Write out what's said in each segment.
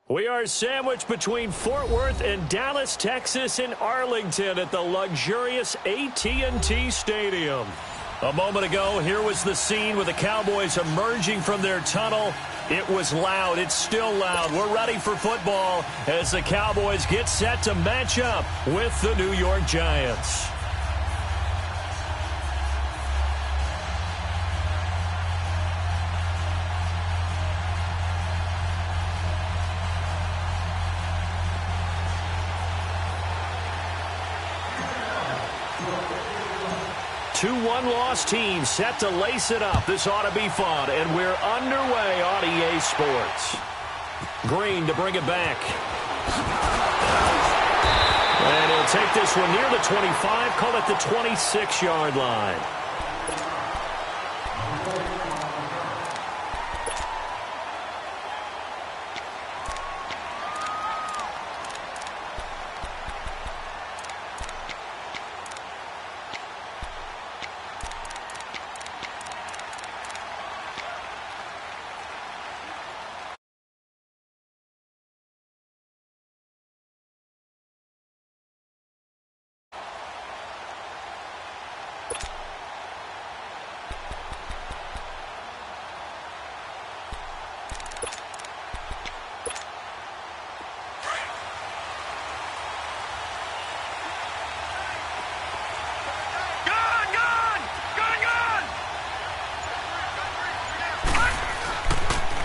We are sandwiched between Fort Worth and Dallas, Texas in Arlington at the luxurious AT&T Stadium. A moment ago, here was the scene with the Cowboys emerging from their tunnel. It was loud. It's still loud. We're ready for football as the Cowboys get set to match up with the New York Giants. Two one-loss teams set to lace it up. This ought to be fun, and we're underway on EA Sports. Green to bring it back. And he'll take this one near the 25, call it the 26-yard line.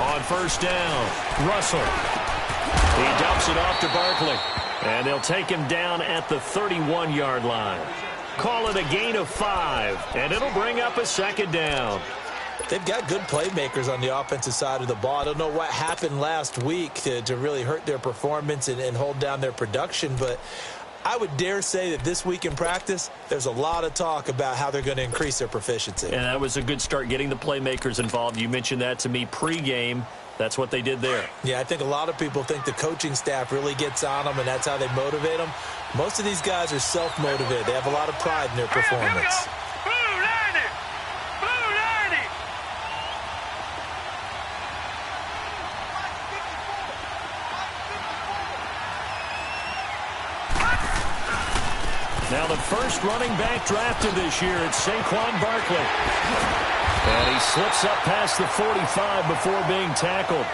On first down, Russell. He dumps it off to Barkley. And they'll take him down at the 31-yard line. Call it a gain of 5, and it'll bring up a second down. They've got good playmakers on the offensive side of the ball. I don't know what happened last week to really hurt their performance and hold down their production, but I would dare say that this week in practice, there's a lot of talk about how they're going to increase their proficiency. And that was a good start getting the playmakers involved. You mentioned that to me pregame. That's what they did there. Yeah, I think a lot of people think the coaching staff really gets on them, and that's how they motivate them. Most of these guys are self-motivated. They have a lot of pride in their performance. Now the first running back drafted this year, it's Saquon Barkley. And he slips up past the 45 before being tackled.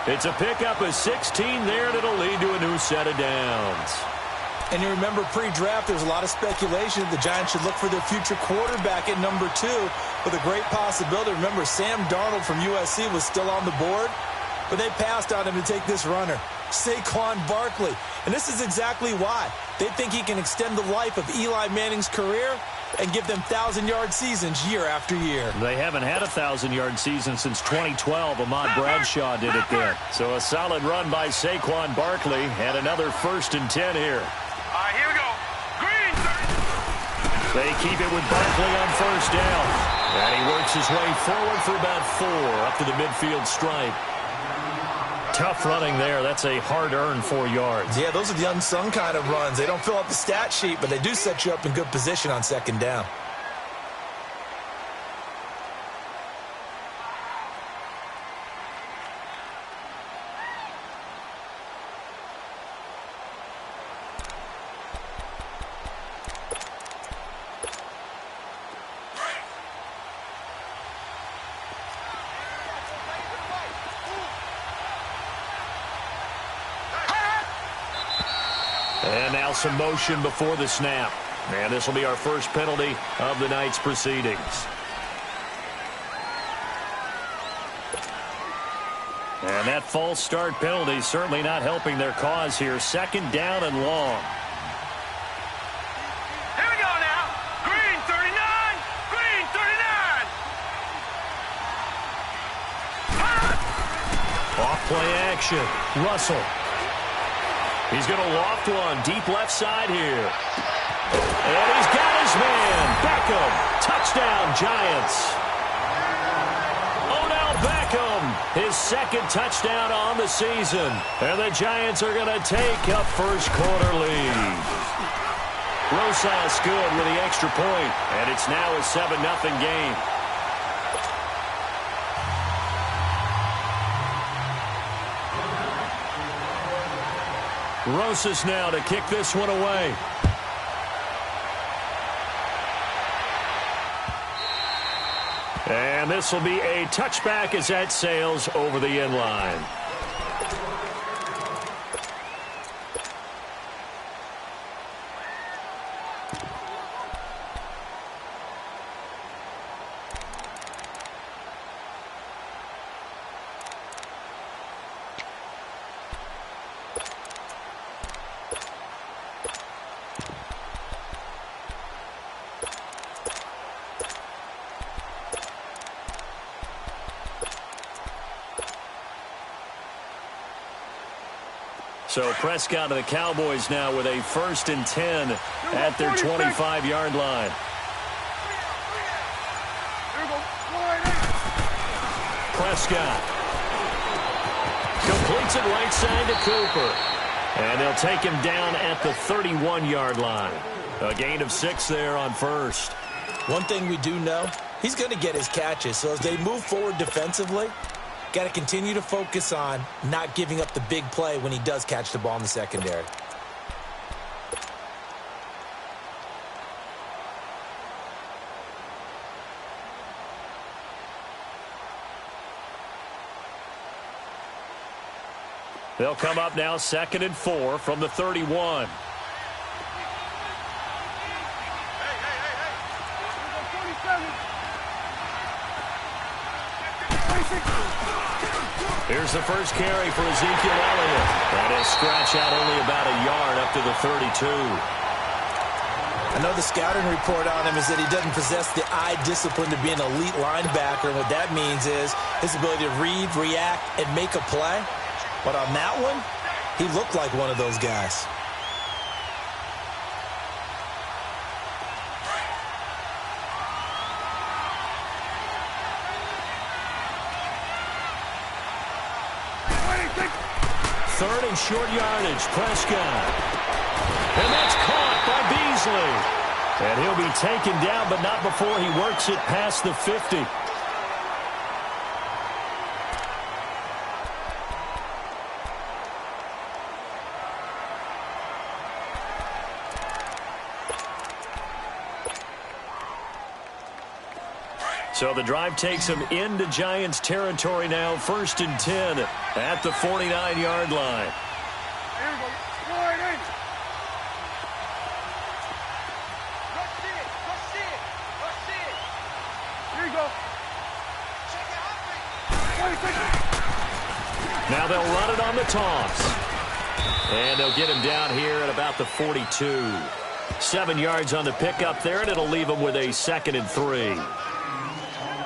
It's a pickup of 16 there, and it'll lead to a new set of downs. And you remember pre-draft, there's a lot of speculation that the Giants should look for their future quarterback at number 2 with a great possibility. Remember, Sam Darnold from USC was still on the board, but they passed on him to take this runner, Saquon Barkley. And this is exactly why. They think he can extend the life of Eli Manning's career and give them 1,000-yard seasons year after year. They haven't had a 1,000-yard season since 2012. Ahmad Bradshaw did it then. So a solid run by Saquon Barkley and another 1st and 10 here. All right, here we go. Green. They keep it with Barkley on first down. And he works his way forward for about 4 up to the midfield stripe. Tough running there. That's a hard-earned 4 yards. Yeah, those are the unsung kind of runs. They don't fill up the stat sheet, but they do set you up in good position on second down. And now some motion before the snap. And this will be our first penalty of the night's proceedings. And that false start penalty certainly not helping their cause here. Second down and long. Here we go now. Green 39. Green 39. Off play action. Russell. He's going to loft one deep left side here. And he's got his man. Beckham. Touchdown, Giants. Odell Beckham. His 2nd touchdown on the season. And the Giants are going to take a first quarter lead. Rosas good with the extra point. And it's now a 7-0 game. Rosas now to kick this one away. And this will be a touchback as that sails over the end line. So Prescott and the Cowboys now with a 1st and 10 at their 25-yard line. Prescott completes it right side to Cooper. And they'll take him down at the 31-yard line. A gain of 6 there on 1st. One thing we do know, he's going to get his catches. So as they move forward defensively, got to continue to focus on not giving up the big play when he does catch the ball in the secondary. They'll come up now 2nd and 4 from the 31. Here's the first carry for Ezekiel Elliott. And he'll scratch out only about a yard up to the 32. I know the scouting report on him is that he doesn't possess the eye discipline to be an elite linebacker. And what that means is his ability to read, react, and make a play. But on that one, he looked like one of those guys. Third and short yardage, Prescott. And that's caught by Beasley. And he'll be taken down, but not before he works it past the 50. So the drive takes him into Giants territory now, 1st and 10 at the 49-yard line. Here we go. Slide in. Rush it. Rush it. Rush it. Here you go. Check it out. Now they'll run it on the toss. And they'll get him down here at about the 42. 7 yards on the pickup there, and it'll leave him with a 2nd and 3.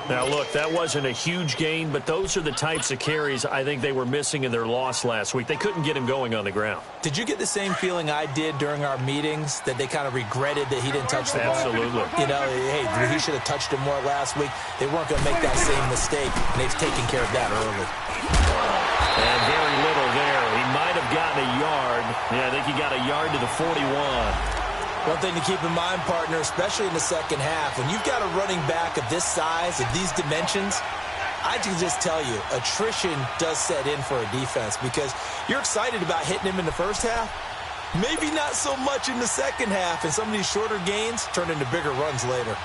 Now, look, that wasn't a huge gain, but those are the types of carries I think they were missing in their loss last week. They couldn't get him going on the ground. Did you get the same feeling I did during our meetings, that they kind of regretted that he didn't touch the ball? Absolutely. You know, hey, he should have touched him more last week. They weren't going to make that same mistake, and they've taken care of that early. And very little there. He might have gotten a yard. Yeah, I think he got a yard to the 41. One thing to keep in mind, partner, especially in the second half, when you've got a running back of this size, of these dimensions, I can just tell you, attrition does set in for a defense because you're excited about hitting him in the first half. Maybe not so much in the second half, and some of these shorter gains turn into bigger runs later.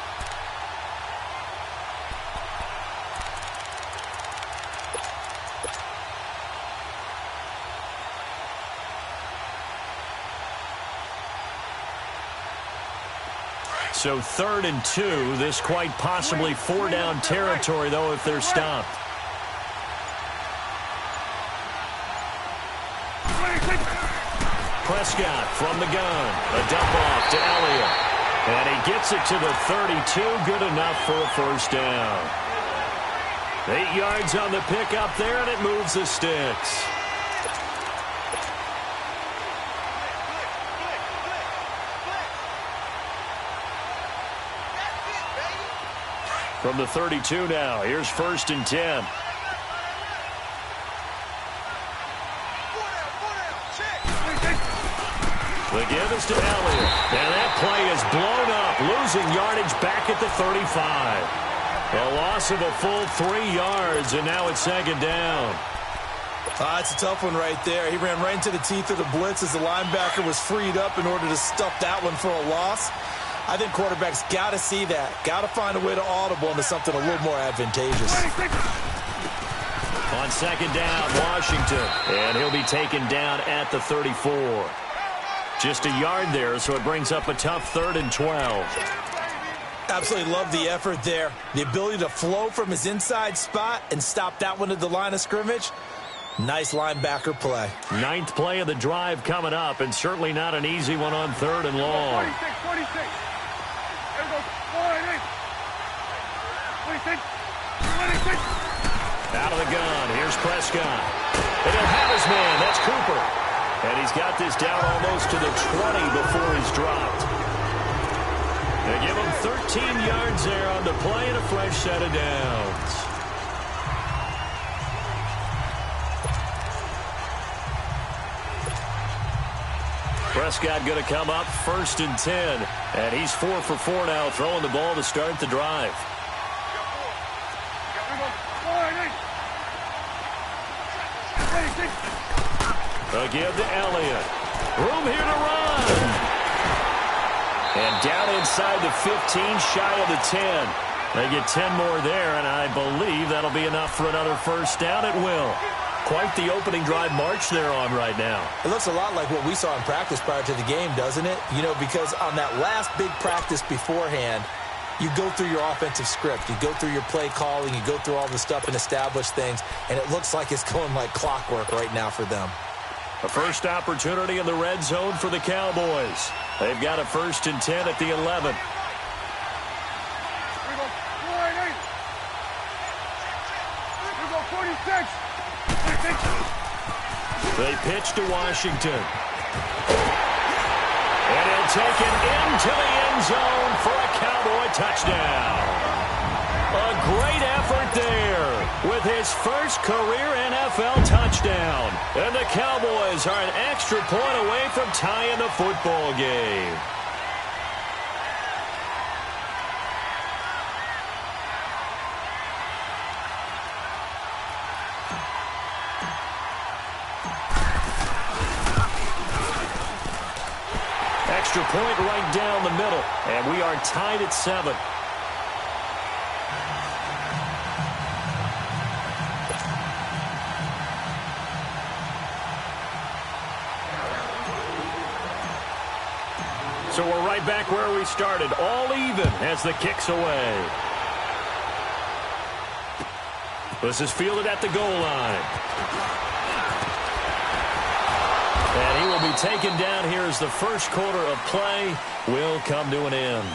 So 3rd and 2. This quite possibly 4-down territory, though, if they're stopped. Prescott from the gun. A dump off to Elliott. And he gets it to the 32. Good enough for a 1st down. 8 yards on the pickup there, and it moves the sticks. From the 32 now, here's 1st and 10. The give is to Elliott. And that play is blown up, losing yardage back at the 35. A loss of a full 3 yards, and now it's 2nd down. It's a tough one right there. He ran right into the teeth of the blitz as the linebacker was freed up in order to stuff that one for a loss. I think quarterbacks got to see that. Got to find a way to audible into something a little more advantageous. On second down, Washington. And he'll be taken down at the 34. Just a yard there, so it brings up a tough 3rd and 12. Absolutely love the effort there. The ability to flow from his inside spot and stop that one at the line of scrimmage. Nice linebacker play. 9th play of the drive coming up, and certainly not an easy one on 3rd and long. 46. There goes 26. Out of the gun. Here's Prescott. And he'll have his man. That's Cooper. And he's got this down almost to the 20 before he's dropped. They give him 13 yards there on the play and a fresh set of downs. Prescott going to come up 1st and 10. And he's 4 for 4 now, throwing the ball to start the drive. They'll give to Elliott. Room here to run. And down inside the 15, shy of the 10. They get 10 more there, and I believe that'll be enough for another first down. It will. Quite the opening drive march they're on right now. It looks a lot like what we saw in practice prior to the game, doesn't it? You know, because on that last big practice beforehand, you go through your offensive script. You go through your play calling. You go through all the stuff and establish things, and it looks like it's going like clockwork right now for them. A first opportunity in the red zone for the Cowboys. They've got a 1st and 10 at the 11. They pitch to Washington. And he'll take it into the end zone for a Cowboy touchdown. A great effort there with his first career NFL touchdown. And the Cowboys are an extra point away from tying the football game. Extra point right down the middle, and we are tied at 7. So we're right back where we started, all even as the kick's away. This is fielded at the goal line. And he will be taken down here as the first quarter of play will come to an end.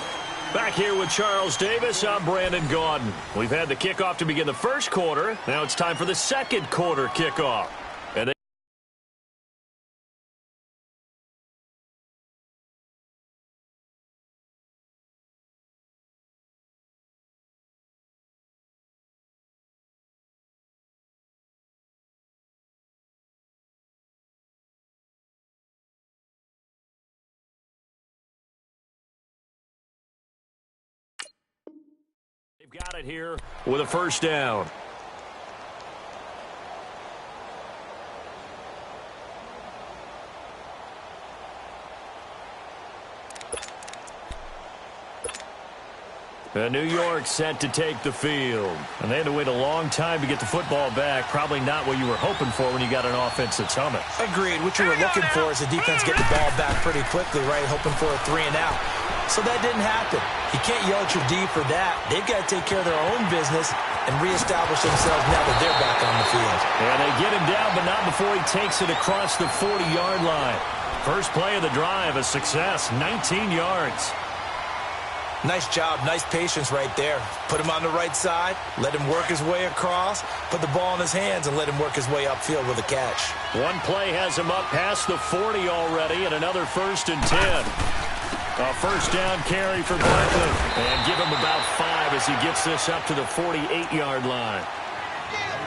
Back here with Charles Davis, I'm Brandon Gaudin. We've had the kickoff to begin the first quarter. Now it's time for the second quarter kickoff. And they've got it here with a first down. New York set to take the field. And they had to wait a long time to get the football back. Probably not what you were hoping for when you got an offense that's humming. Agreed. What you were looking for is the defense get the ball back pretty quickly, right? Hoping for a 3 and out. So that didn't happen. You can't yell at your D for that. They've got to take care of their own business and reestablish themselves now that they're back on the field. And they get him down, but not before he takes it across the 40-yard line. First play of the drive, a success, 19 yards. Nice job, nice patience right there. Put him on the right side, let him work his way across, put the ball in his hands, and let him work his way upfield with a catch. One play has him up past the 40 already, and another 1st and 10. A first down carry for Barkley. And give him about 5 as he gets this up to the 48-yard line.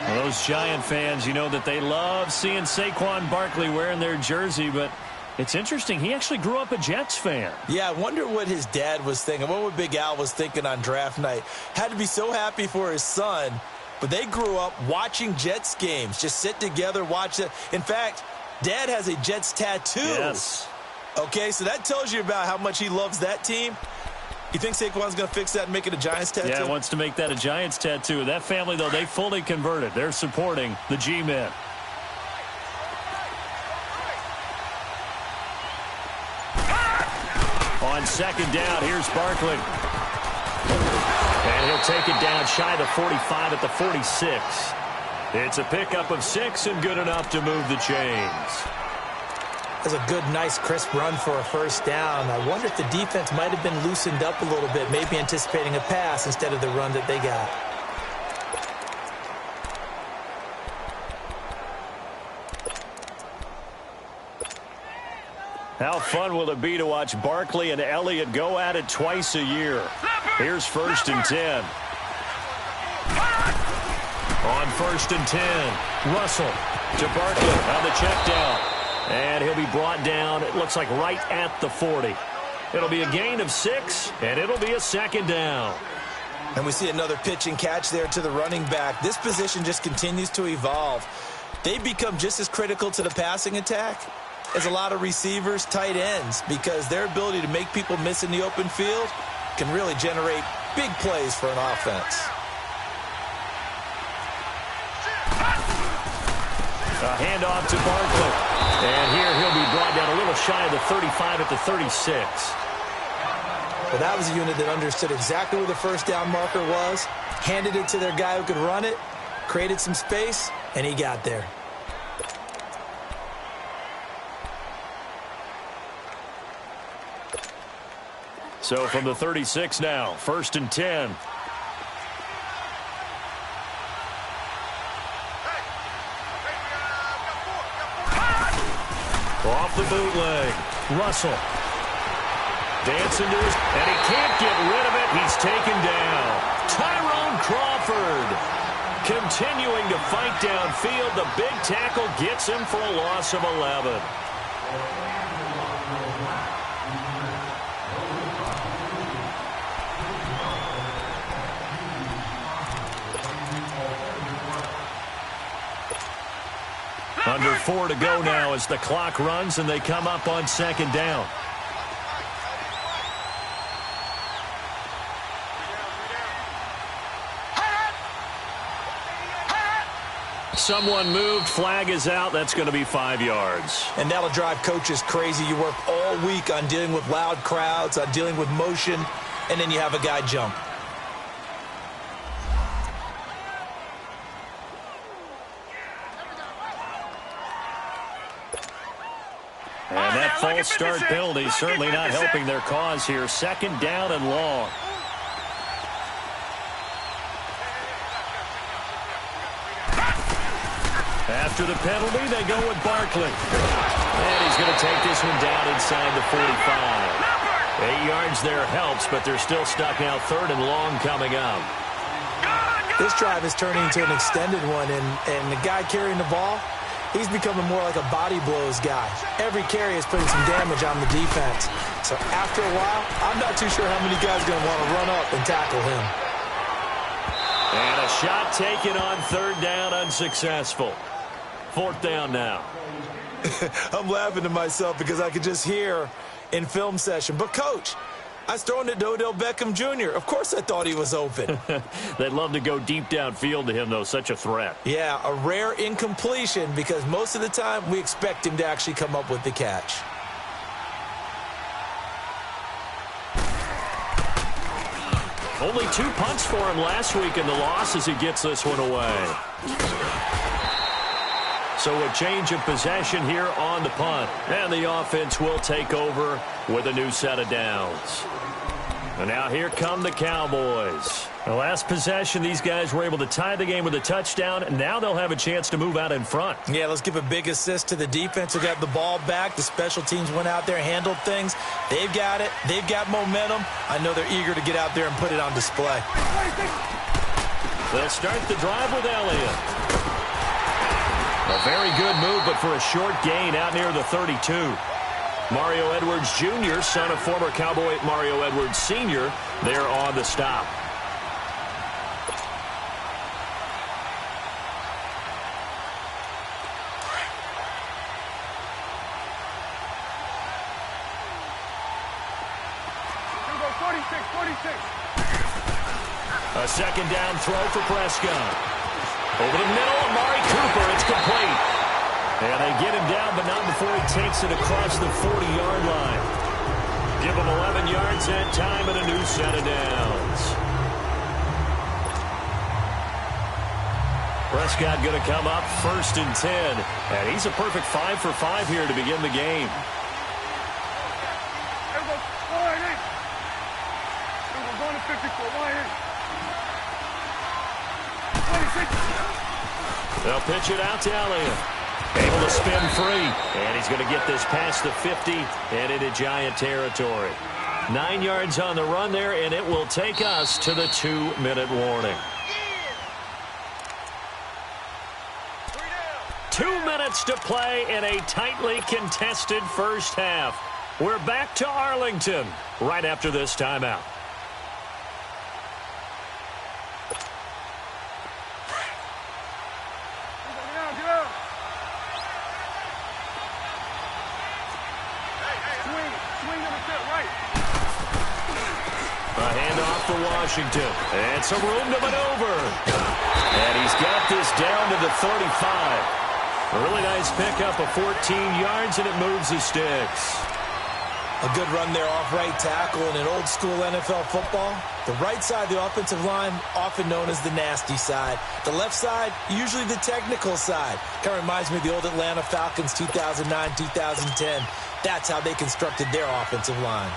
Well, those Giant fans, you know that they love seeing Saquon Barkley wearing their jersey, but it's interesting. He actually grew up a Jets fan. Yeah, I wonder what his dad was thinking. What Big Al was thinking on draft night. Had to be so happy for his son but they grew up watching Jets games. Just sit together, watch it. In fact, Dad has a Jets tattoo. Yes. Okay, so that tells you about how much he loves that team. You think Saquon's going to fix that and make it a Giants tattoo? Yeah, he wants to make that a Giants tattoo. That family, though, they fully converted. They're supporting the G-Men. On second down, here's Barkley. And he'll take it down shy of the 45 at the 46. It's a pickup of 6 and good enough to move the chains. That's a good, nice, crisp run for a first down. I wonder if the defense might have been loosened up a little bit, maybe anticipating a pass instead of the run that they got. How fun will it be to watch Barkley and Elliott go at it twice a year? Here's 1st and 10. On 1st and 10, Russell to Barkley on the check down. And he'll be brought down, it looks like right at the 40. It'll be a gain of 6, and it'll be a second down. And we see another pitch and catch there to the running back. This position just continues to evolve. They become just as critical to the passing attack as a lot of receivers, tight ends, because their ability to make people miss in the open field can really generate big plays for an offense. A handoff to Barkley. And here he'll be brought down a little shy of the 35 at the 36. Well, that was a unit that understood exactly where the first down marker was, handed it to their guy who could run it, created some space, and he got there. So from the 36 now, 1st and 10. Off the bootleg, Russell. Dancing to his, and he can't get rid of it. He's taken down. Tyrone Crawford continuing to fight downfield. The big tackle gets him for a loss of 11. Under 4 to go now as the clock runs and they come up on second down. Someone moved, flag is out, that's going to be 5 yards. And that'll drive coaches crazy. You work all week on dealing with loud crowds, on dealing with motion, and then you have a guy jump. And that false start penalty certainly not helping their cause here. Second down and long. After the penalty, they go with Barkley. And he's going to take this one down inside the 45. 8 yards there helps, but they're still stuck now. 3rd and long coming up. This drive is turning into an extended one, and the guy carrying the ball, he's becoming more like a body blows guy. Every carry is putting some damage on the defense. So after a while, I'm not too sure how many guys are going to want to run up and tackle him. And a shot taken on 3rd down, unsuccessful. 4th down now. I'm laughing to myself because I could just hear in film session. But, Coach, I was throwing it to Odell Beckham Jr. Of course I thought he was open. They'd love to go deep downfield to him, though. Such a threat. Yeah, a rare incompletion because most of the time we expect him to actually come up with the catch. Only 2 punts for him last week in the loss as he gets this one away. So a change of possession here on the punt. And the offense will take over with a new set of downs. And now here come the Cowboys. The last possession, these guys were able to tie the game with a touchdown, and now they'll have a chance to move out in front. Yeah, let's give a big assist to the defense who got the ball back. The special teams went out there, handled things. They've got it. They've got momentum. I know they're eager to get out there and put it on display. They'll start the drive with Elliott. A very good move, but for a short gain out near the 32. Mario Edwards Jr., son of former Cowboy Mario Edwards Sr., there on the stop. A second down throw for Prescott. Over the middle, Amari Cooper. It's complete. And they get him down, but not before he takes it across the 40-yard line. Give him 11 yards that time and a new set of downs. Prescott going to come up 1st and 10. And he's a perfect 5 for 5 here to begin the game. They'll pitch it out to Elliott. Able to spin free. And he's going to get this past the 50 and into Giant territory. 9 yards on the run there, and it will take us to the 2-minute warning. 2 minutes to play in a tightly contested first half. We're back to Arlington right after this timeout. A handoff for Washington. And some room to maneuver. And he's got this down to the 35. A really nice pickup of 14 yards, and it moves the sticks. A good run there off right tackle in an old-school NFL football. The right side of the offensive line, often known as the nasty side. The left side, usually the technical side. Kind of reminds me of the old Atlanta Falcons 2009, 2010. That's how they constructed their offensive line.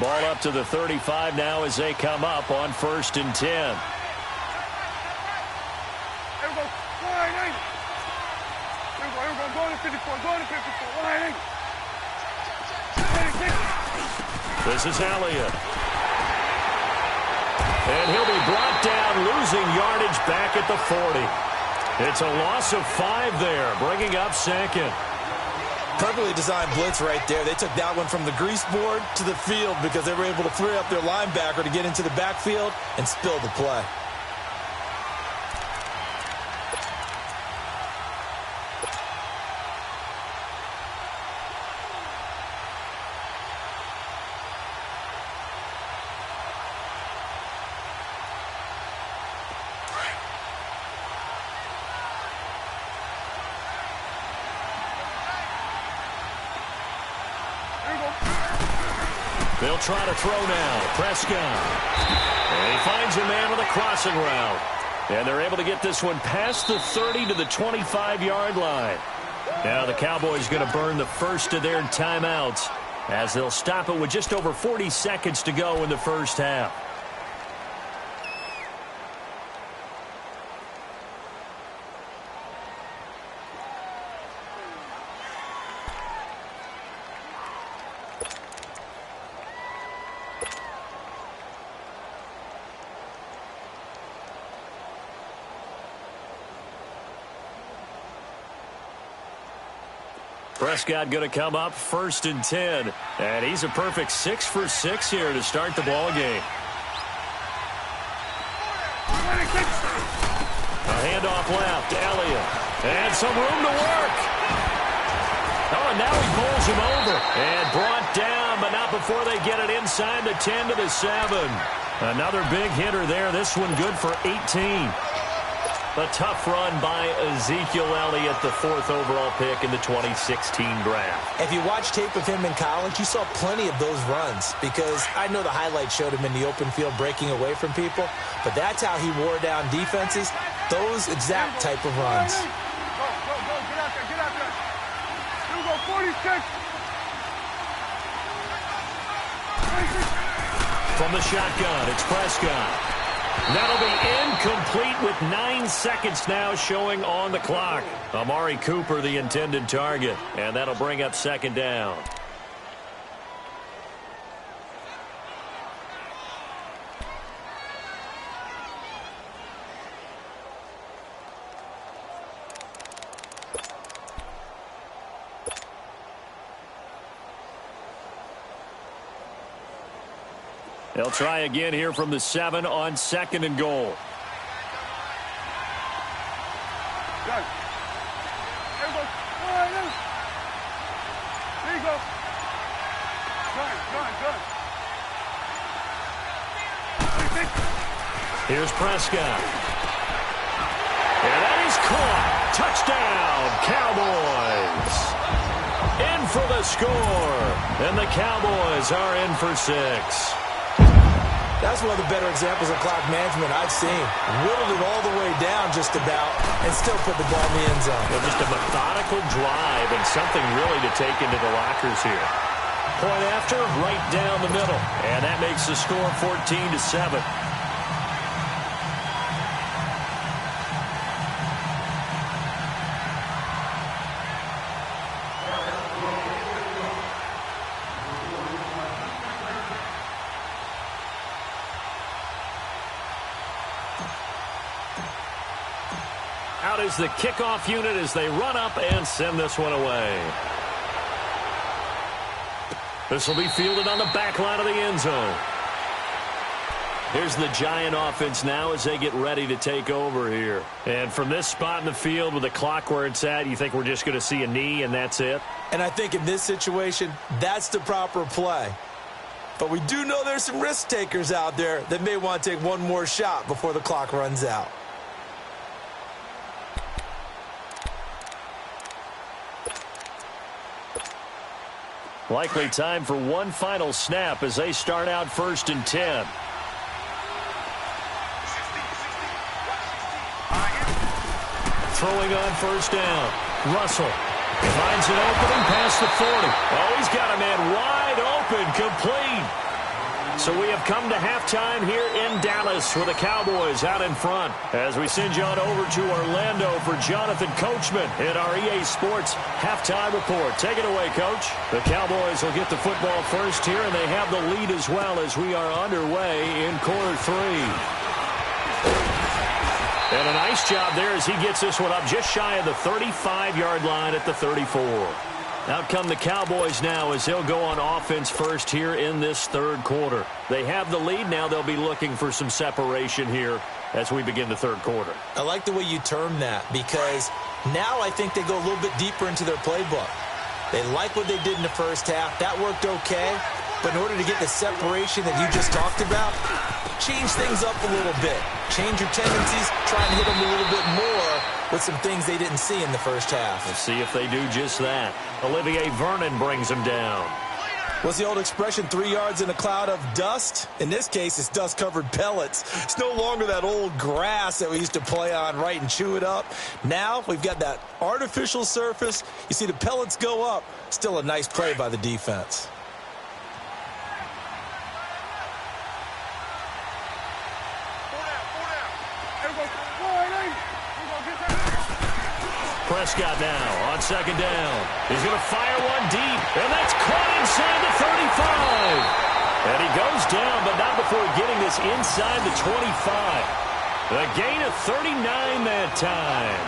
Ball up to the 35 now as they come up on 1st and 10. This is Elliott. And he'll be brought down, losing yardage back at the 40. It's a loss of 5 there, bringing up 2nd. Perfectly designed blitz right there. They took that one from the grease board to the field because they were able to free up their linebacker to get into the backfield and spill the play. They'll try to throw now. Prescott. And he finds a man with a crossing route. And they're able to get this one past the 30 to the 25-yard line. Now the Cowboys going to burn the first of their timeouts as they'll stop it with just over 40 seconds to go in the first half. Prescott going to come up 1st and 10. And he's a perfect 6 for 6 here to start the ball game. A handoff left. Elliott. And some room to work. Oh, and now he pulls him over. And brought down, but not before they get it inside the 10 to the 7. Another big hitter there. This one good for 18. A tough run by Ezekiel Elliott, the 4th overall pick in the 2016 draft. If you watch tape of him in college, you saw plenty of those runs because I know the highlights showed him in the open field breaking away from people, but that's how he wore down defenses, those exact type of runs. Go, get out there. You go 46. From the shotgun, it's Prescott. That'll be incomplete with 9 seconds now showing on the clock. Amari Cooper, the intended target, and that'll bring up 2nd down. They'll try again here from the 7 on 2nd and goal. Go. There you go. There you go. Good. Here's Prescott. And that is caught. Touchdown, Cowboys. In for the score. And the Cowboys are in for 6. That's one of the better examples of clock management I've seen. Whittled it all the way down just about and still put the ball in the end zone. Well, just a methodical drive and something really to take into the lockers here. Point after, right down the middle. And that makes the score 14-7. Out is the kickoff unit as they run up and send this one away. This will be fielded on the back line of the end zone. Here's the Giant offense now as they get ready to take over here. And from this spot in the field with the clock where it's at, you think we're just going to see a knee and that's it? And I think in this situation, that's the proper play. But we do know there's some risk takers out there that may want to take one more shot before the clock runs out. Likely time for one final snap as they start out 1st and 10. Throwing on 1st down. Russell finds an opening past the 40. Oh, he's got a man wide open, complete. So we have come to halftime here in Dallas with the Cowboys out in front. As we send you on over to Orlando for Jonathan Coachman in our EA Sports halftime report. Take it away, Coach. The Cowboys will get the football first here, and they have the lead as well as we are underway in quarter 3. And a nice job there as he gets this one up just shy of the 35-yard line at the 34. Out come the Cowboys now as they'll go on offense first here in this 3rd quarter. They have the lead. Now they'll be looking for some separation here as we begin the 3rd quarter. I like the way you term that because now I think they go a little bit deeper into their playbook. They like what they did in the first half. That worked okay. But in order to get the separation that you just talked about, change things up a little bit. Change your tendencies. Try and hit them a little bit more with some things they didn't see in the first half. Let's see if they do just that. Olivier Vernon brings them down. What's the old expression, 3 yards in a cloud of dust? In this case, it's dust-covered pellets. It's no longer that old grass that we used to play on, right, and chew it up. Now we've got that artificial surface. You see the pellets go up. Still a nice play by the defense. Prescott now on 2nd down. He's going to fire one deep, and that's caught inside the 35. And he goes down, but not before getting this inside the 25. A gain of 39 that time.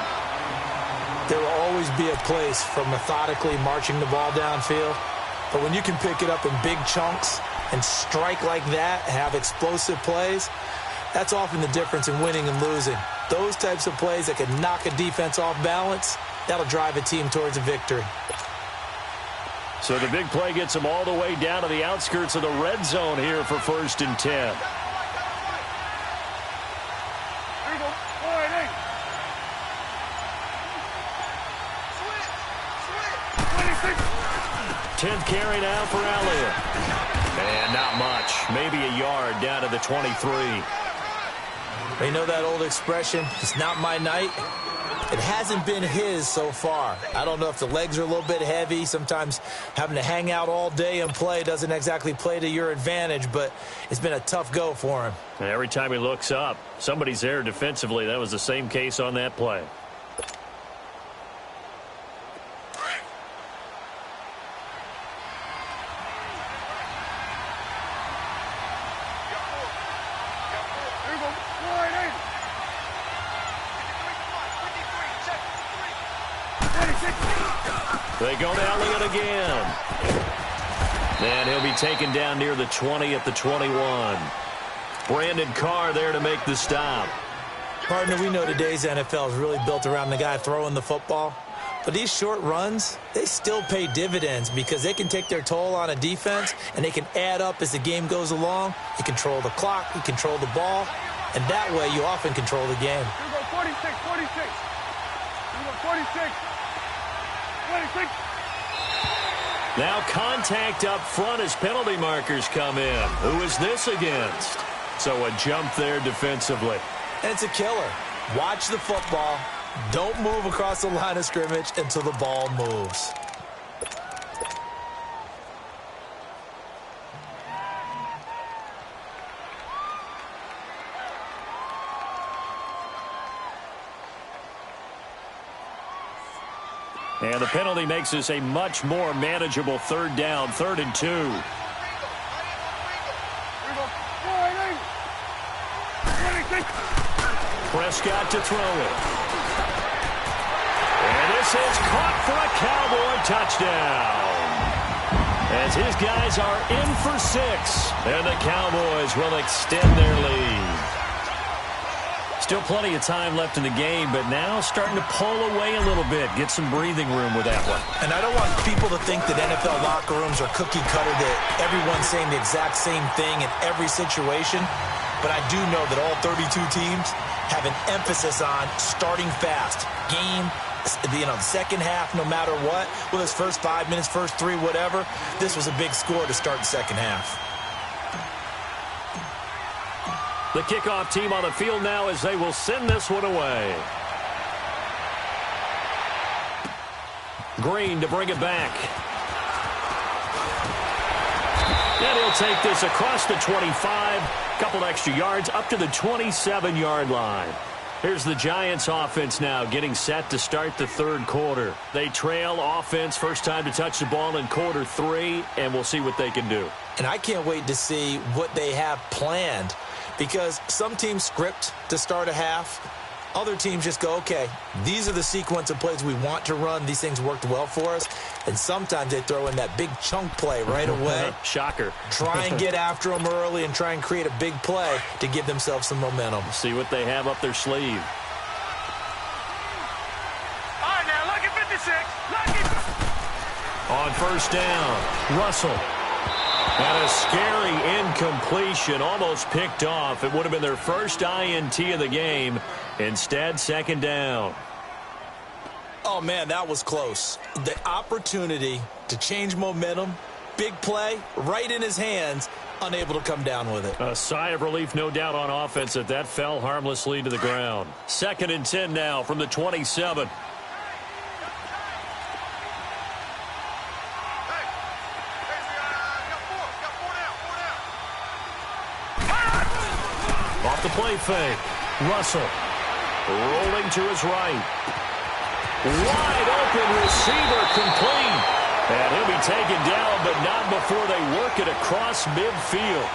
There will always be a place for methodically marching the ball downfield. But when you can pick it up in big chunks and strike like that, have explosive plays, that's often the difference in winning and losing. Those types of plays that can knock a defense off balance, that'll drive a team towards a victory. So the big play gets them all the way down to the outskirts of the red zone here for 1st and 10. 10th carry now for Elliott. And not much. Maybe a yard down to the 23. You know that old expression, it's not my night? It hasn't been his so far. I don't know if the legs are a little bit heavy. Sometimes having to hang out all day and play doesn't exactly play to your advantage, but it's been a tough go for him. And every time he looks up, somebody's there defensively. That was the same case on that play. They go to Elliott again. And he'll be taken down near the 20 at the 21. Brandon Carr there to make the stop. Partner, we know today's NFL is really built around the guy throwing the football. But these short runs, they still pay dividends because they can take their toll on a defense, and they can add up as the game goes along. You control the clock, you control the ball, and that way you often control the game. Here we go, 46, 46. Here we go, 46. 46. Now contact up front as penalty markers come in. Who is this against? So a jump there defensively. And it's a killer. Watch the football. Don't move across the line of scrimmage until the ball moves. And the penalty makes this a much more manageable third down, 3rd and 2. Here we go, 26. Prescott to throw it. And this is caught for a Cowboy touchdown. As his guys are in for 6. And the Cowboys will extend their lead. Still plenty of time left in the game, but now starting to pull away a little bit. Get some breathing room with that one. And I don't want people to think that NFL locker rooms are cookie cutter, that everyone's saying the exact same thing in every situation. But I do know that all 32 teams have an emphasis on starting fast. Game, the second half, no matter what. Well, this first 5 minutes, first 3, whatever. This was a big score to start the second half. The kickoff team on the field now as they will send this one away. Green to bring it back. And he'll take this across the 25. Couple extra yards up to the 27-yard line. Here's the Giants offense now getting set to start the third quarter. They trail offense, first time to touch the ball in quarter 3, and we'll see what they can do. And I can't wait to see what they have planned, because some teams script to start a half. Other teams just go, okay, these are the sequence of plays we want to run. These things worked well for us. And sometimes they throw in that big chunk play right away. Shocker. Try and get after them early and try and create a big play to give themselves some momentum. See what they have up their sleeve. All right, now, look at 56. Look at... On first down, Russell. And a scary incompletion, almost picked off. It would have been their first INT of the game. Instead, second down. Oh, man, that was close. The opportunity to change momentum, big play, right in his hands, unable to come down with it. A sigh of relief, no doubt, on offense that that fell harmlessly to the ground. 2nd and 10 now from the 27. Off the play fake. Russell rolling to his right. Wide open receiver complete. And he'll be taken down, but not before they work it across midfield.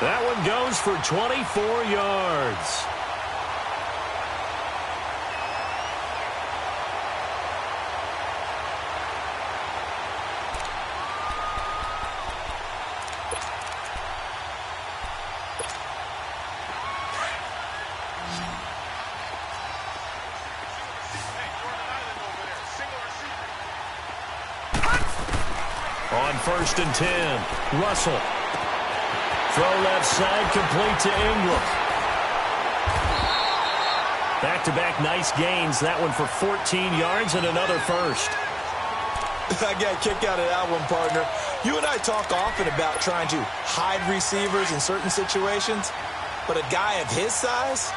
That one goes for 24 yards. On 1st and 10, Russell. Throw left side, complete to Ingram. Back-to-back nice gains. That one for 14 yards and another first. I got a kick out of that one, partner. You and I talk often about trying to hide receivers in certain situations, but a guy of his size,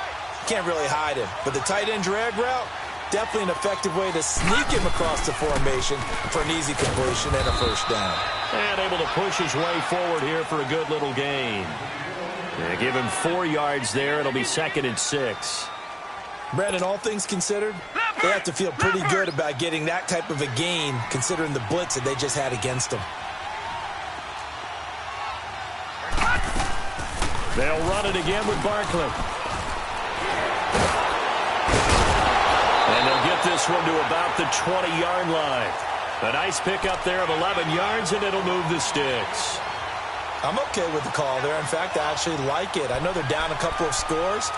can't really hide him. But the tight end drag route, definitely an effective way to sneak him across the formation for an easy completion and a first down. And able to push his way forward here for a good little gain. And give him 4 yards there. It'll be 2nd and 6. Brandon, all things considered, they have to feel pretty good about getting that type of a gain, considering the blitz that they just had against them. They'll run it again with Barkley. And they'll get this one to about the 20-yard line. A nice pickup there of 11 yards, and it'll move the sticks. I'm okay with the call there. In fact, I actually like it. I know they're down a couple of scores,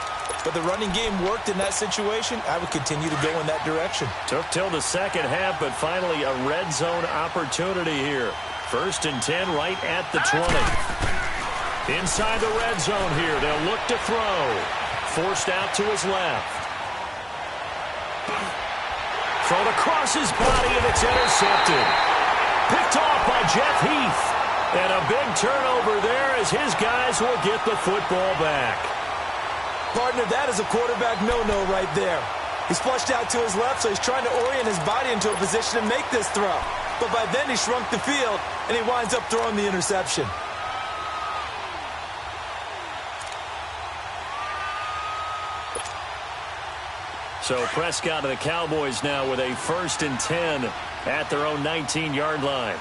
but the running game worked in that situation. I would continue to go in that direction. Took till the second half, but finally a red zone opportunity here. 1st and 10 right at the 20. Inside the red zone here. They'll look to throw. Forced out to his left. Thrown across his body, and it's intercepted. Picked off by Jeff Heath. And a big turnover there as his guys will get the football back. Partner, that is a quarterback no-no right there. He's flushed out to his left, so he's trying to orient his body into a position to make this throw. But by then he shrunk the field, and he winds up throwing the interception. So Prescott and the Cowboys now with a 1st and 10 at their own 19-yard line.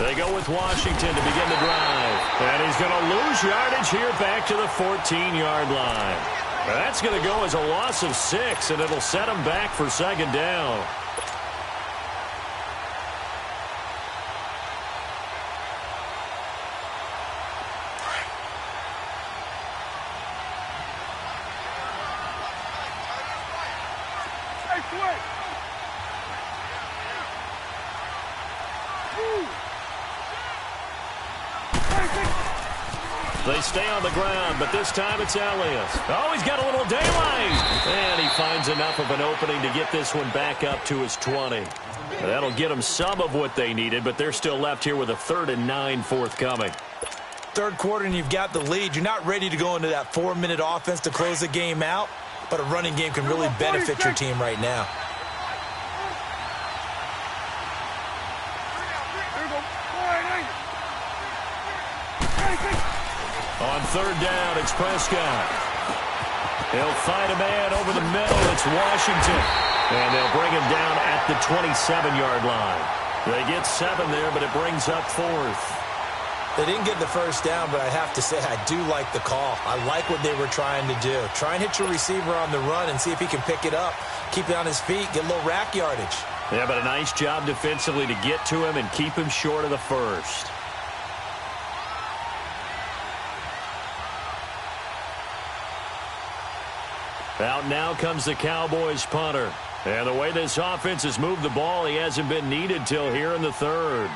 They go with Washington to begin the drive. And he's going to lose yardage here back to the 14-yard line. That's going to go as a loss of 6, and it'll set him back for 2nd down. They stay on the ground, but this time it's Elliott. Oh, he's got a little daylight. And he finds enough of an opening to get this one back up to his 20. That'll get them some of what they needed, but they're still left here with a 3rd and 9 forthcoming. Third quarter and you've got the lead. You're not ready to go into that 4-minute offense to close the game out, but a running game can really benefit your team right now. On 3rd down, it's Prescott. He'll find a man over the middle. It's Washington. And they'll bring him down at the 27-yard line. They get 7 there, but it brings up 4th. They didn't get the first down, but I have to say I do like the call. I like what they were trying to do. Try and hit your receiver on the run and see if he can pick it up. Keep it on his feet, get a little rack yardage. Yeah, but a nice job defensively to get to him and keep him short of the first. Out now comes the Cowboys punter. And the way this offense has moved the ball, he hasn't been needed till here in the 3rd.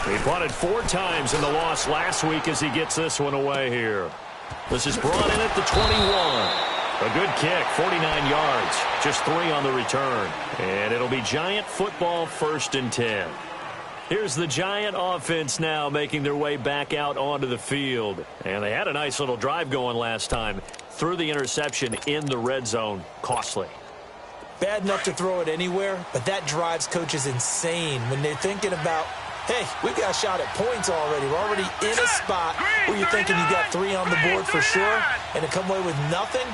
He punted 4 times in the loss last week as he gets this one away here. This is brought in at the 21. A good kick, 49 yards, just 3 on the return. And it'll be Giant football 1st and 10. Here's the Giant offense now making their way back out onto the field. And they had a nice little drive going last time. Threw the interception in the red zone. Costly. Bad enough to throw it anywhere, but that drives coaches insane when they're thinking about, hey, we've got a shot at points already. We're already in a spot where you're thinking you got 3 on the board for sure, and to come away with nothing,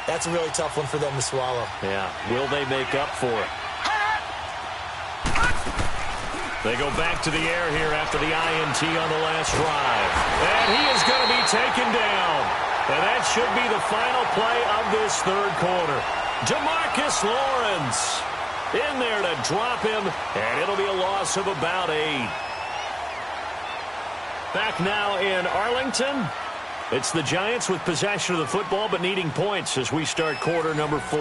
that's a really tough one for them to swallow. Yeah, will they make up for it? They go back to the air here after the INT on the last drive. And he is going to be taken down. And that should be the final play of this 3rd quarter. Demarcus Lawrence in there to drop him, and it'll be a loss of about 8. Back now in Arlington. It's the Giants with possession of the football but needing points as we start quarter number 4.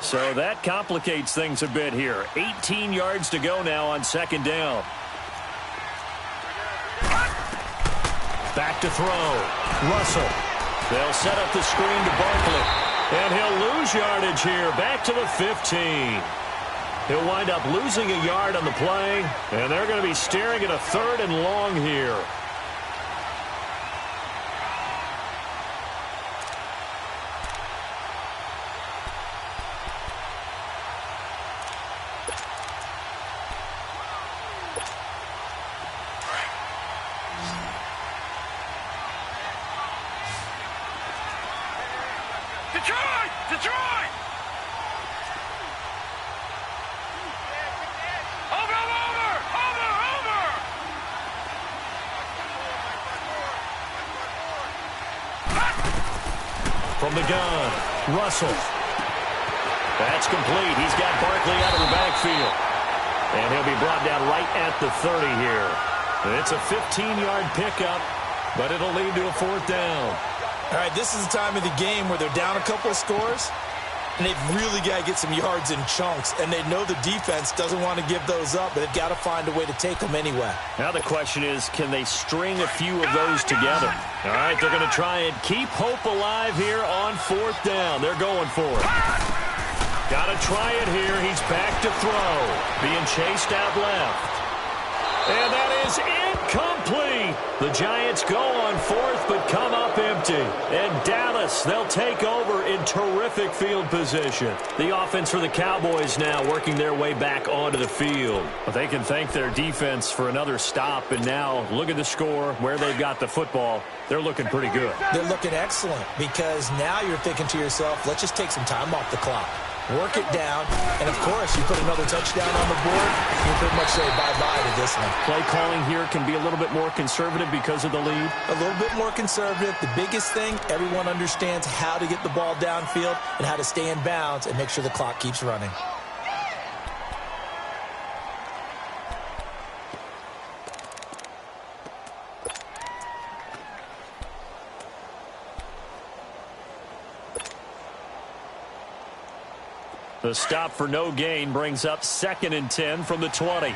So that complicates things a bit here. 18 yards to go now on 2nd down. Back to throw. Russell. They'll set up the screen to Barkley. And he'll lose yardage here. Back to the 15. He'll wind up losing a yard on the play. And they're going to be staring at a 3rd and long here. Detroit! Detroit! From the gun, Russell. That's complete. He's got Barkley out of the backfield. And he'll be brought down right at the 30 here. It's a 15-yard pickup, but it'll lead to a 4th down. All right, this is the time of the game where they're down a couple of scores, and they've really got to get some yards in chunks, and they know the defense doesn't want to give those up, but they've got to find a way to take them anyway. Now the question is, can they string a few of those together? All right, they're going to try and keep hope alive here on 4th down. They're going for it. Got to try it here. He's back to throw. Being chased out left. And that is incomplete. The Giants go on 4th but come up empty. And Dallas, they'll take over in terrific field position. The offense for the Cowboys now working their way back onto the field. But they can thank their defense for another stop. And now look at the score, where they've got the football. They're looking pretty good. They're looking excellent because now you're thinking to yourself, let's just take some time off the clock. Work it down, and of course, you put another touchdown on the board, you pretty much say bye-bye to this one. Play calling here can be a little bit more conservative because of the lead. A little bit more conservative. The biggest thing, everyone understands how to get the ball downfield and how to stay in bounds and make sure the clock keeps running. The stop for no gain brings up 2nd and 10 from the 20. On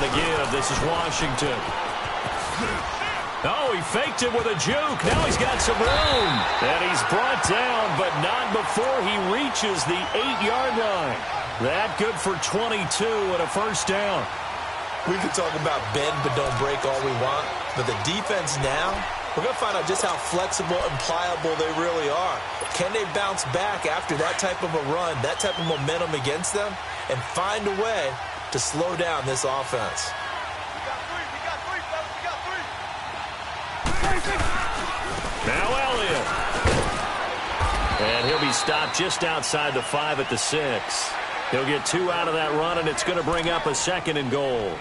the give, this is Washington. Oh, he faked it with a juke. Now he's got some room. And he's brought down, but not before he reaches the 8-yard line. That good for 22 and a 1st down. We can talk about bend but don't break all we want, but the defense now, we're going to find out just how flexible and pliable they really are. Can they bounce back after that type of a run, that type of momentum against them, and find a way to slow down this offense? Now Elliott. And he'll be stopped just outside the 5 at the 6. He'll get 2 out of that run, and it's going to bring up a 2nd and goal.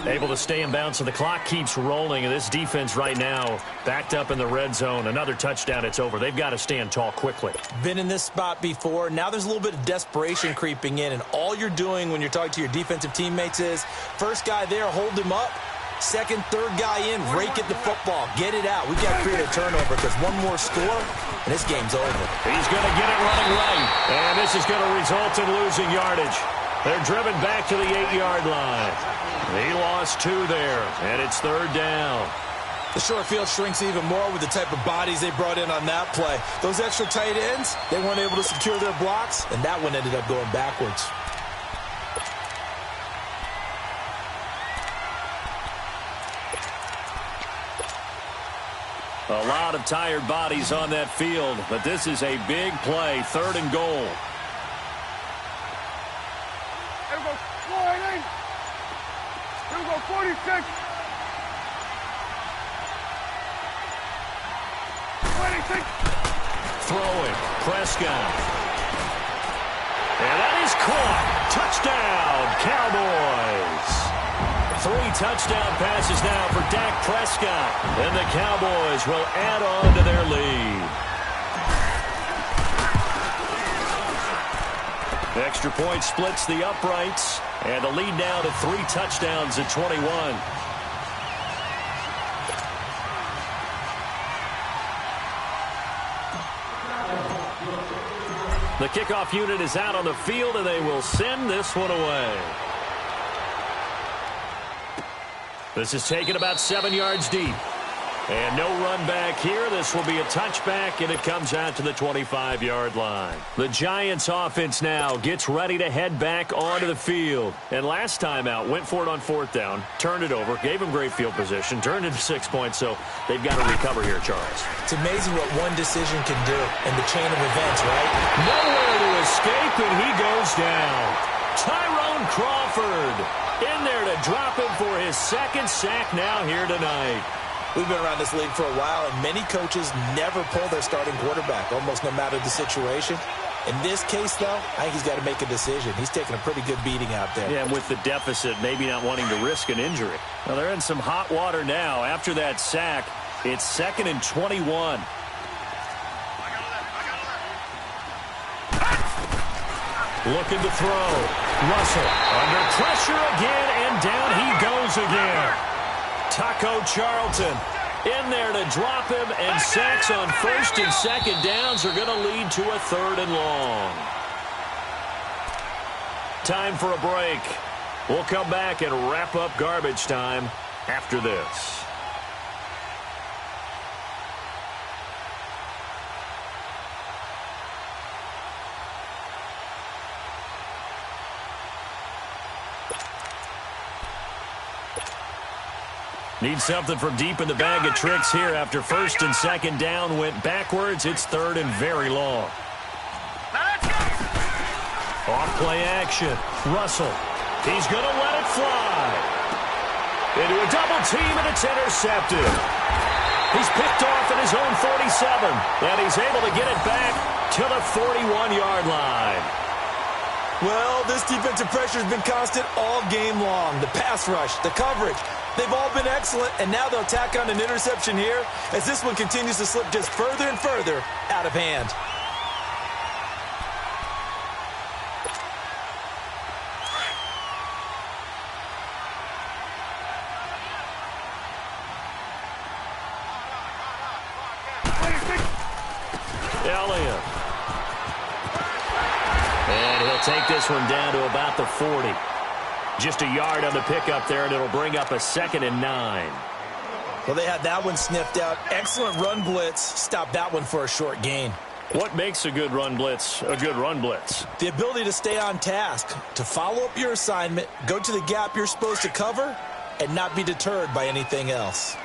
Able to stay in bounds, so the clock keeps rolling, and this defense right now backed up in the red zone. Another touchdown, it's over. They've got to stand tall quickly. Been in this spot before. Now there's a little bit of desperation creeping in, and all you're doing when you're talking to your defensive teammates is, first guy there, hold him up. Second, third guy in, rake at the football. Get it out. We've got to create a turnover because one more score, and this game's over. He's going to get it running right, and this is going to result in losing yardage. They're driven back to the 8-yard line. He lost 2 there, and it's 3rd down. The short field shrinks even more with the type of bodies they brought in on that play. Those extra tight ends, they weren't able to secure their blocks, and that one ended up going backwards. A lot of tired bodies on that field, but this is a big play, 3rd and goal. Here we go, 4-8. Here we go, 46. 26. Throwing, Prescott. And that is caught. Touchdown, Cowboys. 3 touchdown passes now for Dak Prescott. And the Cowboys will add on to their lead. Extra point splits the uprights. And the lead now to 3 touchdowns at 21. The kickoff unit is out on the field, and they will send this one away. This is taken about 7 yards deep. And no run back here. This will be a touchback, and it comes out to the 25-yard line. The Giants offense now gets ready to head back onto the field. And last time out, went for it on 4th down, turned it over, gave them great field position, turned it to 6 points, so they've got to recover here, Charles. It's amazing what one decision can do in the chain of events, right? Nowhere to escape, and he goes down. Tyrone Crawford. In there to drop him for his second sack now here tonight. We've been around this league for a while, and many coaches never pull their starting quarterback, almost no matter the situation. In this case, though, I think he's got to make a decision. He's taking a pretty good beating out there. Yeah, and with the deficit, maybe not wanting to risk an injury. Well, they're in some hot water now. After that sack, it's 2nd and 21. Looking to throw. Russell under pressure again, and down he goes again. Taco Charlton in there to drop him, and sacks on 1st and 2nd downs are going to lead to a 3rd and long. Time for a break. We'll come back and wrap up garbage time after this. Need something from deep in the bag of tricks here after 1st and 2nd down went backwards. It's 3rd and very long. Off play action. Russell. He's going to let it fly. Into a double team, and it's intercepted. He's picked off at his own 47, and he's able to get it back to the 41-yard line. Well, this defensive pressure has been constant all game long. The pass rush, the coverage, they've all been excellent, and now they'll tack on an interception here as this one continues to slip just further and further out of hand. Elliott. And he'll take this one down to about the 40. Just a yard on the pickup there, and it'll bring up a 2nd and 9. Well, they had that one sniffed out. Excellent run blitz. Stopped that one for a short gain. What makes a good run blitz a good run blitz? The ability to stay on task, to follow up your assignment, go to the gap you're supposed to cover, and not be deterred by anything else.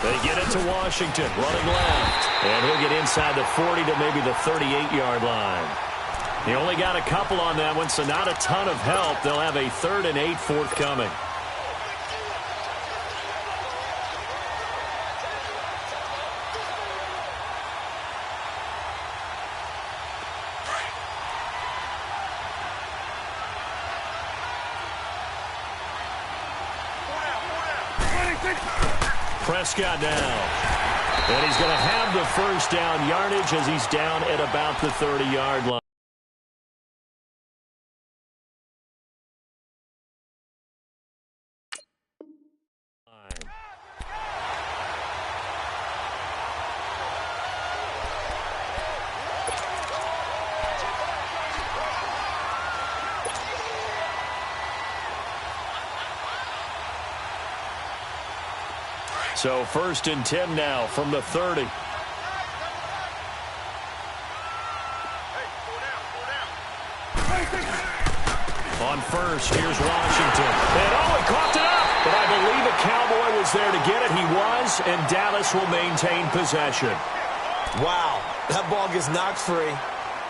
They get it to Washington, running left. And he'll get inside the 40 to maybe the 38-yard line. He only got a couple on that one, so not a ton of help. They'll have a 3rd and 8 forthcoming. Prescott down. And he's going to have the 1st down yardage as he's down at about the 30-yard line. So 1st and 10 now from the 30. On 1st, here's Washington. And he caught it up. But I believe a Cowboy was there to get it. He was, and Dallas will maintain possession. Wow, that ball gets knocked free,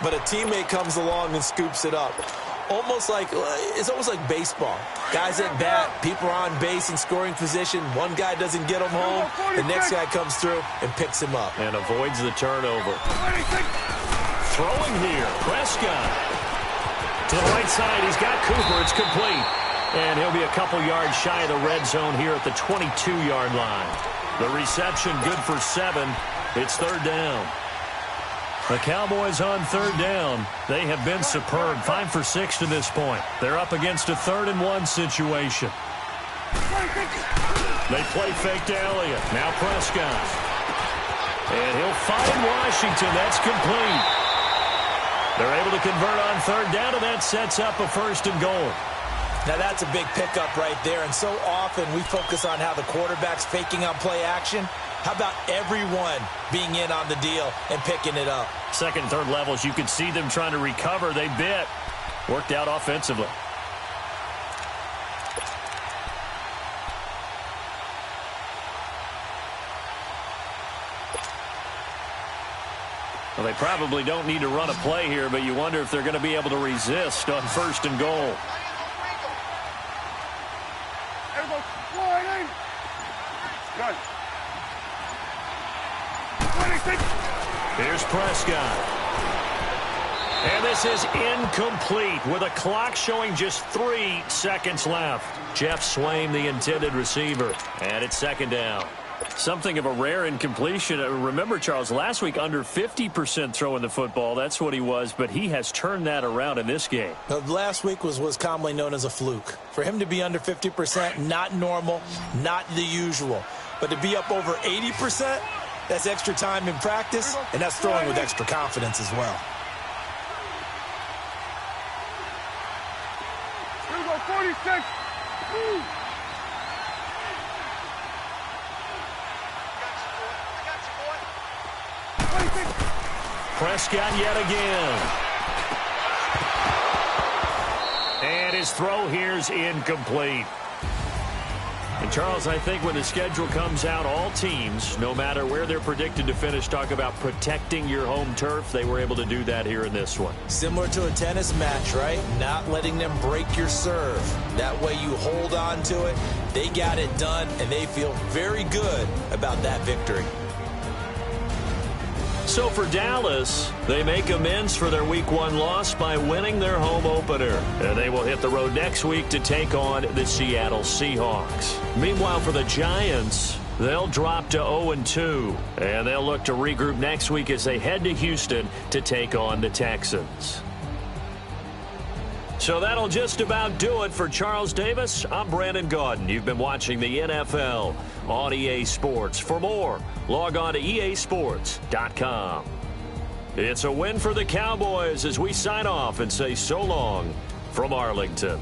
but a teammate comes along and scoops it up. It's almost like baseball. Guys at bat, people are on base in scoring position. One guy doesn't get him home. The next guy comes through and picks him up. And avoids the turnover. Throwing here, Prescott. To the right side, he's got Cooper. It's complete. And he'll be a couple yards shy of the red zone here at the 22-yard line. The reception good for 7. It's 3rd down. The Cowboys on 3rd down. They have been superb. 5 for 6 to this point. They're up against a 3rd and 1 situation. They play fake to Elliott. Now Prescott. And he'll find Washington. That's complete. They're able to convert on 3rd down, and that sets up a 1st and goal. Now that's a big pickup right there, and so often we focus on how the quarterback's faking on play action. How about everyone being in on the deal and picking it up? 2nd and 3rd levels, you could see them trying to recover. They bit. Worked out offensively. Well, they probably don't need to run a play here, but you wonder if they're going to be able to resist on 1st and goal. Good. 26. Here's Prescott. And this is incomplete with a clock showing just 3 seconds left. Jeff Swaim, the intended receiver. And it's 2nd down. Something of a rare incompletion. Remember, Charles, last week under 50% throwing the football. That's what he was, but he has turned that around in this game. Last week was commonly known as a fluke. For him to be under 50%, not normal, not the usual. But to be up over 80%, that's extra time in practice, and that's throwing with extra confidence as well. Here we go, 46. Woo. Prescott yet again. And his throw here's incomplete. And, Charles, I think when the schedule comes out, all teams, no matter where they're predicted to finish, talk about protecting your home turf. They were able to do that here in this one. Similar to a tennis match, right? Not letting them break your serve. That way you hold on to it. They got it done, and they feel very good about that victory. So for Dallas, they make amends for their Week 1 loss by winning their home opener. And they will hit the road next week to take on the Seattle Seahawks. Meanwhile, for the Giants, they'll drop to 0-2. And they'll look to regroup next week as they head to Houston to take on the Texans. So that'll just about do it for Charles Davis. I'm Brandon Gaudin. You've been watching the NFL on EA Sports. For more, log on to easports.com. It's a win for the Cowboys as we sign off and say so long from Arlington.